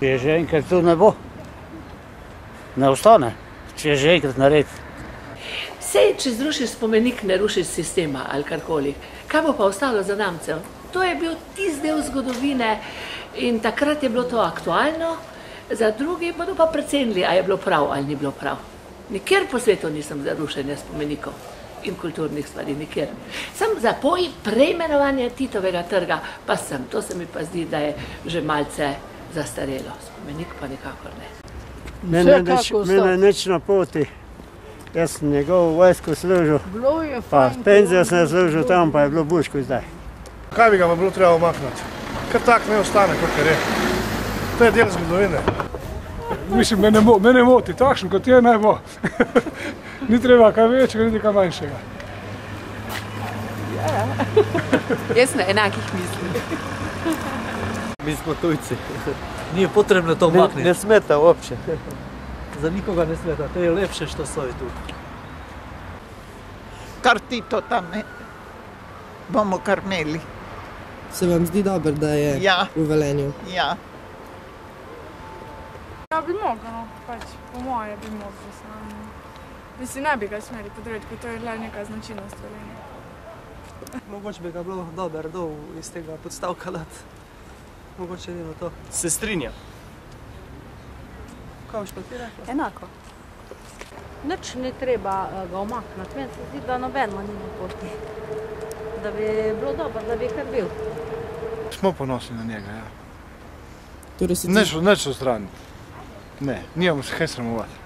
Je že enkrat tu ne bo. Ne ostane, če je že enkrat narediti. Sej, če zrušiš spomenik, ne rušiš sistema ali karkoli. Kaj bo pa ostalo za namcev? To je bil tisti del zgodovine in takrat je bilo to aktualno, za drugi bodo pa precenili, a je bilo prav ali ni bilo prav. Nikjer po svetu nisem za rušenje spomenikov in kulturnih stvari, nikjer. Sem za preimenovanje Titovega trga, pa sem. To se mi pa zdi, da je že malce zastarelo. Spomenik pa nikakor ne. Mene nič na poti. Jaz sem njegovo vojsko služil, pa penzijo sem služil tam, pa je bilo Buško zdaj. Kaj bi ga bilo treba omakniti? Ker tak ne ostane, kot je. To je del zgodovine. Mislim, mene moti, takšen kot je, naj bo. Ni treba kaj večjega, niti kaj manjšega. Jaz na enakih mislim. Mi smo tujci. Nije potrebno to makniti. Ne smeta uopće. Za nikoga ne smeta, to je lepše što stoji tu. Kar Tito tam bomo kar imeli. Se vam zdi dobro, da je v Velenju? Ja. Ja, bi moglo, pač po moje bi moglo samo. Mislim, ne bi ga smeli podreti, ker to je le neka značilnost Velenja. Mogoče bi ga bilo dober dol iz tega podstavka dati. Mogoče je to. Se strinjam. Kaj boš pa ti rekla? Enako. Nič ne treba ga omakniti. Meni se zdi, da nobeno ni na poti. Da bi bilo dobro, da bi kar bil. Smo ponosni na njega, ja. Torej Neč odstraniti. Ne, nijemo se kaj sramovati.